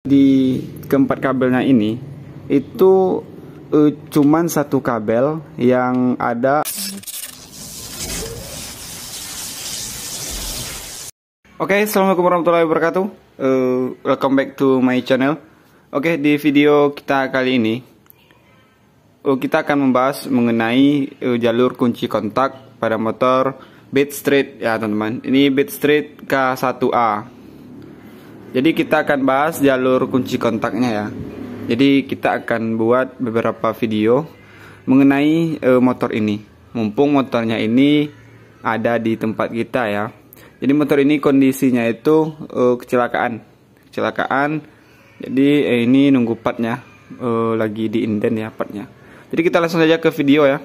Di keempat kabelnya ini itu cuman satu kabel yang ada. Oke, assalamualaikum warahmatullahi wabarakatuh. Welcome back to my channel. Oke, di video kita kali ini kita akan membahas mengenai jalur kunci kontak pada motor Beatstreet ya teman-teman. Ini Beatstreet K1A. Jadi kita akan bahas jalur kunci kontaknya ya. Jadi kita akan buat beberapa video mengenai motor ini. Mumpung motornya ini ada di tempat kita ya. Jadi motor ini kondisinya itu kecelakaan. Jadi ini nunggu partnya lagi di inden ya partnya. Jadi kita langsung saja ke video ya.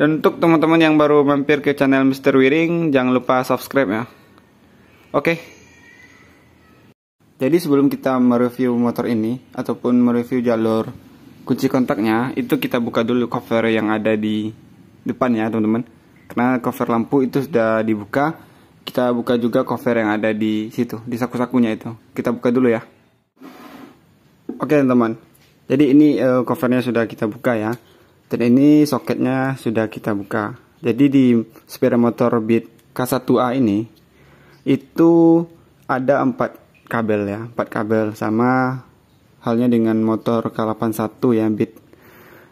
Dan untuk teman-teman yang baru mampir ke channel Mr. Wiring, jangan lupa subscribe ya. Oke. Jadi sebelum kita mereview motor ini ataupun mereview jalur kunci kontaknya, itu kita buka dulu cover yang ada di depan ya teman-teman. Karena cover lampu itu sudah dibuka. Kita buka juga cover yang ada di situ, di saku-sakunya itu. Kita buka dulu ya. Oke teman-teman. Jadi ini covernya sudah kita buka ya. Dan ini soketnya sudah kita buka. Jadi di sepeda motor Beat K1A ini itu ada 4 kabel ya, 4 kabel, sama halnya dengan motor K81 ya Beat.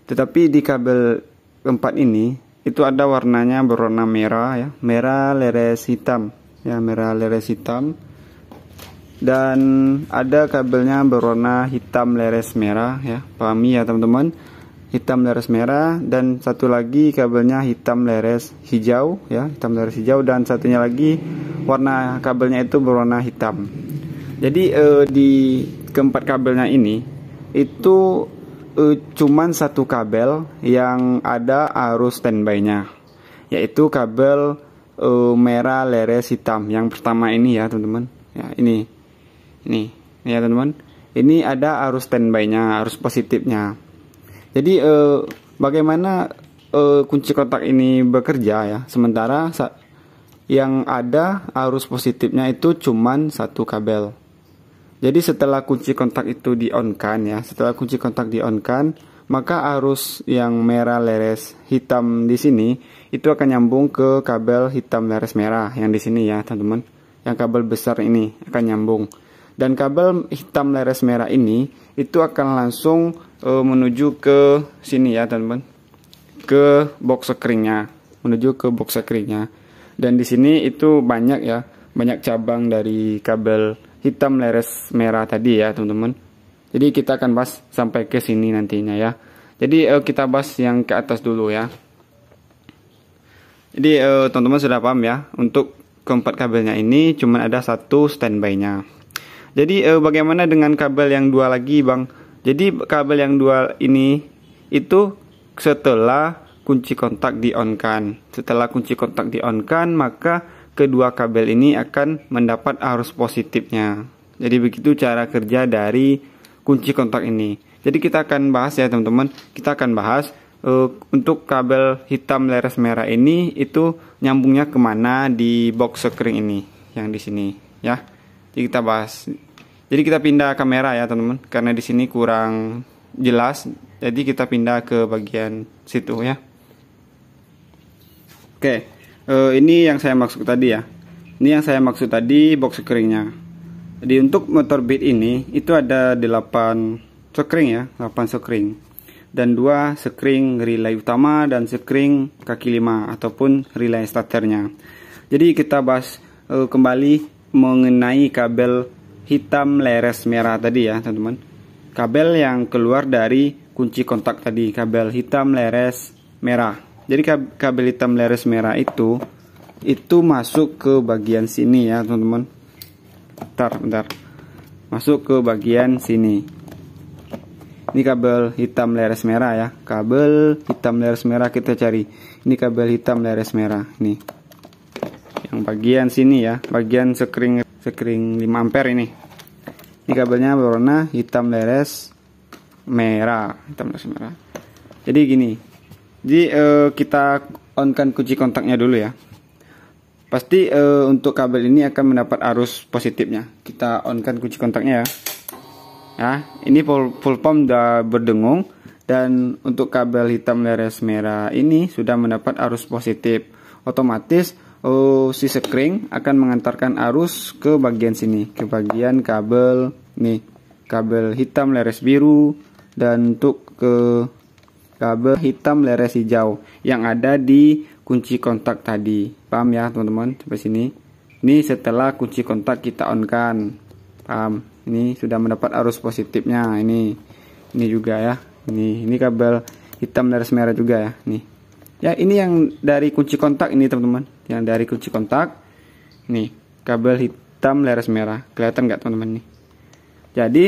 Tetapi di kabel 4 ini itu ada warnanya berwarna merah ya, merah leres hitam ya, merah leres hitam. Dan ada kabelnya berwarna hitam leres merah ya, pahami ya teman-teman, hitam leres merah. Dan satu lagi kabelnya hitam leres hijau ya, hitam leres hijau. Dan satunya lagi warna kabelnya itu berwarna hitam. Jadi di keempat kabelnya ini itu cuman satu kabel yang ada arus standby-nya, yaitu kabel merah leres hitam yang pertama ini ya teman-teman. Ya ini ya teman-teman. Ini ada arus standby-nya, arus positifnya. Jadi bagaimana kunci kontak ini bekerja ya? Sementara yang ada arus positifnya itu cuman satu kabel. Jadi setelah kunci kontak itu di-on-kan ya, setelah kunci kontak di-on-kan, maka arus yang merah leres hitam di sini itu akan nyambung ke kabel hitam leres merah yang di sini ya, teman-teman. Yang kabel besar ini akan nyambung. Dan kabel hitam leres merah ini itu akan langsung menuju ke sini ya, teman-teman. Ke box sekringnya, menuju ke box sekringnya. Dan di sini itu banyak ya, banyak cabang dari kabel hitam leres merah tadi ya teman-teman. Jadi kita akan bahas sampai ke sini nantinya ya. Jadi kita bahas yang ke atas dulu ya. Jadi teman-teman sudah paham ya, untuk keempat kabelnya ini cuma ada satu standby-nya. Jadi bagaimana dengan kabel yang dua lagi bang? Jadi kabel yang dua ini itu setelah kunci kontak di-on-kan. Setelah kunci kontak di-on-kan, maka kedua kabel ini akan mendapat arus positifnya. Jadi begitu cara kerja dari kunci kontak ini. Jadi kita akan bahas ya teman-teman. Kita akan bahas untuk kabel hitam leres merah ini itu nyambungnya kemana di box sekring ini, yang di sini ya. Jadi kita bahas. Jadi kita pindah kamera ya teman-teman, karena di sini kurang jelas. Jadi kita pindah ke bagian situ ya. Oke. Ini yang saya maksud tadi ya. Ini yang saya maksud tadi box sekringnya. Jadi untuk motor Beat ini itu ada 8 sekring ya, 8 sekring. Dan 2 sekring relay utama dan sekring kaki 5 ataupun relay starternya. Jadi kita bahas kembali mengenai kabel hitam leres merah tadi ya, teman-teman. Kabel yang keluar dari kunci kontak tadi, kabel hitam leres merah. Jadi kabel hitam leres merah itu masuk ke bagian sini ya teman-teman. Bentar. Masuk ke bagian sini. Ini kabel hitam leres merah ya. Kabel hitam leres merah kita cari. Ini kabel hitam leres merah. Nih. Yang bagian sini ya. Bagian sekring 5 ampere ini. Ini kabelnya berwarna hitam leres merah. Jadi gini. Jadi kita on-kan kunci kontaknya dulu ya. Pasti untuk kabel ini akan mendapat arus positifnya. Kita on-kan kunci kontaknya ya. Ya, ini full pump udah berdengung, dan untuk kabel hitam leres merah ini sudah mendapat arus positif. Otomatis si sekring akan mengantarkan arus ke bagian sini, ke bagian kabel nih, kabel hitam leres biru, dan untuk ke kabel hitam leres hijau yang ada di kunci kontak tadi. Paham ya teman-teman sampai sini? Ini setelah kunci kontak kita on kan. Paham? Ini sudah mendapat arus positifnya. Ini juga ya. Ini kabel hitam leres merah juga ya. Nih. Ya, ini yang dari kunci kontak ini teman-teman. Yang dari kunci kontak. Nih, kabel hitam leres merah. Kelihatan nggak teman-teman nih? Jadi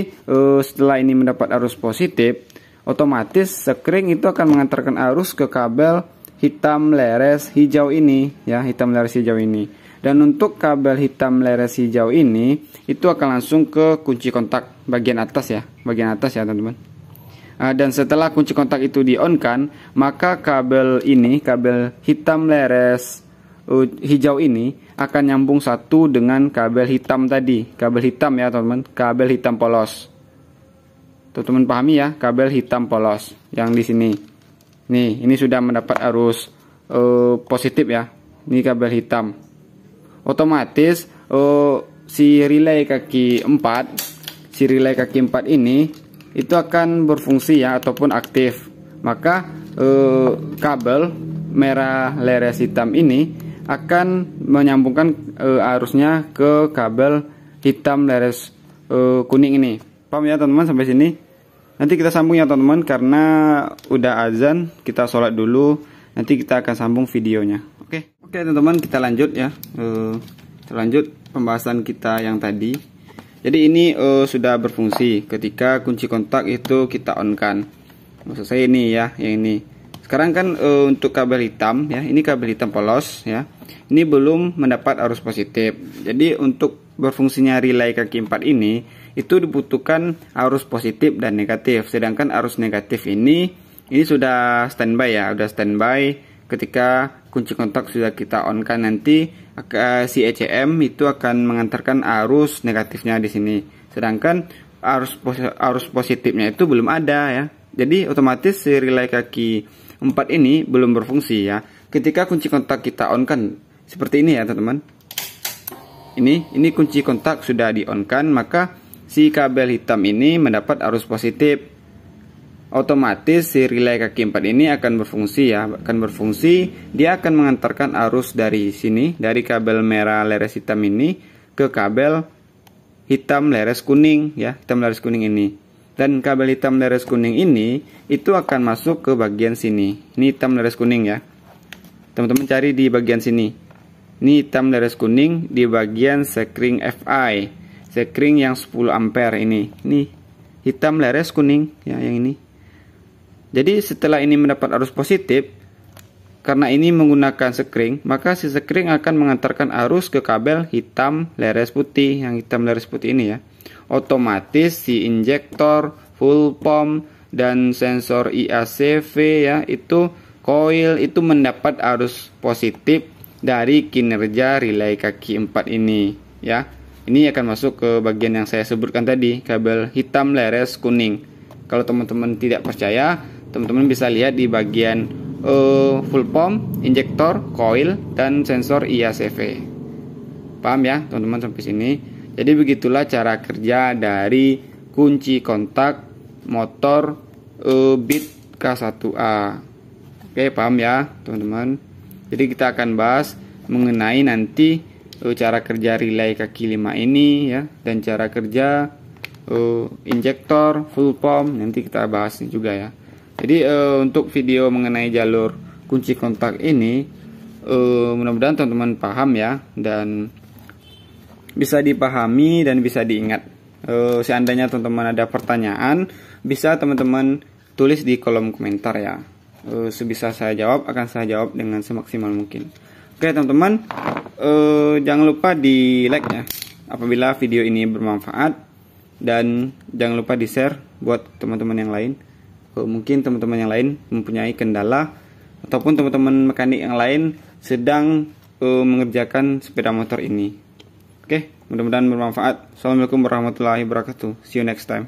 setelah ini mendapat arus positif, otomatis sekring itu akan mengantarkan arus ke kabel hitam leres hijau ini ya, hitam leres hijau ini. Dan untuk kabel hitam leres hijau ini itu akan langsung ke kunci kontak bagian atas ya teman-teman. Dan setelah kunci kontak itu di on kan, maka kabel ini, kabel hitam leres hijau ini akan nyambung satu dengan kabel hitam tadi, kabel hitam ya teman-teman, kabel hitam polos. Teman-teman pahami ya, kabel hitam polos yang di sini. Nih, ini sudah mendapat arus positif ya. Ini kabel hitam. Otomatis si relay kaki 4 ini itu akan berfungsi ya, ataupun aktif. Maka kabel merah leres hitam ini akan menyambungkan arusnya ke kabel hitam leres kuning ini. Paham ya teman-teman sampai sini? Nanti kita sambung ya teman-teman, karena udah azan, kita sholat dulu. Nanti kita akan sambung videonya. Oke teman-teman, kita lanjut ya. Lanjut pembahasan kita yang tadi. Jadi ini sudah berfungsi ketika kunci kontak itu kita on kan. Maksud saya ini ya, yang ini. Sekarang kan untuk kabel hitam ya, ini kabel hitam polos ya. Ini belum mendapat arus positif. Jadi untuk berfungsinya relay kaki 4 ini itu dibutuhkan arus positif dan negatif. Sedangkan arus negatif ini sudah standby ya, udah standby. Ketika kunci kontak sudah kita on kan, nanti si ECM itu akan mengantarkan arus negatifnya di sini. Sedangkan arus positifnya itu belum ada ya. Jadi otomatis si relay kaki 4 ini belum berfungsi ya. Ketika kunci kontak kita on kan seperti ini ya teman-teman. Ini kunci kontak sudah di on kan, maka si kabel hitam ini mendapat arus positif. Otomatis si relay kaki 4 ini akan berfungsi ya, dia akan mengantarkan arus dari sini, dari kabel merah leres hitam ini ke kabel hitam leres kuning ya, hitam leres kuning ini. Dan kabel hitam leres kuning ini itu akan masuk ke bagian sini. Ini hitam leres kuning ya. Teman-teman cari di bagian sini. Ini hitam leres kuning di bagian sekring FI. Sekring yang 10 ampere ini. Ini hitam leres kuning ya, yang ini. Jadi setelah ini mendapat arus positif, karena ini menggunakan sekring, maka si sekring akan mengantarkan arus ke kabel hitam leres putih, yang hitam leres putih ini ya. Otomatis si injektor, full pump, dan sensor IACV ya, itu coil itu mendapat arus positif dari kinerja relay kaki 4 ini ya. Ini akan masuk ke bagian yang saya sebutkan tadi, kabel hitam leres kuning. Kalau teman-teman tidak percaya, teman-teman bisa lihat di bagian full pump, injektor, coil, dan sensor IACV. Paham ya teman-teman sampai sini? Jadi begitulah cara kerja dari kunci kontak motor bit K1A. Oke, paham ya teman-teman? Jadi kita akan bahas mengenai nanti cara kerja relay kaki 5 ini ya, dan cara kerja injektor, full pump, nanti kita bahas juga ya. Jadi untuk video mengenai jalur kunci kontak ini mudah-mudahan teman-teman paham ya, dan bisa dipahami dan bisa diingat. Seandainya teman-teman ada pertanyaan, bisa teman-teman tulis di kolom komentar ya. Sebisa saya jawab, akan saya jawab dengan semaksimal mungkin. Oke teman-teman, jangan lupa di like ya apabila video ini bermanfaat, dan jangan lupa di share buat teman-teman yang lain. Mungkin teman-teman yang lain mempunyai kendala, ataupun teman-teman mekanik yang lain sedang mengerjakan sepeda motor ini. Oke, mudah-mudahan bermanfaat. Assalamualaikum warahmatullahi wabarakatuh. See you next time.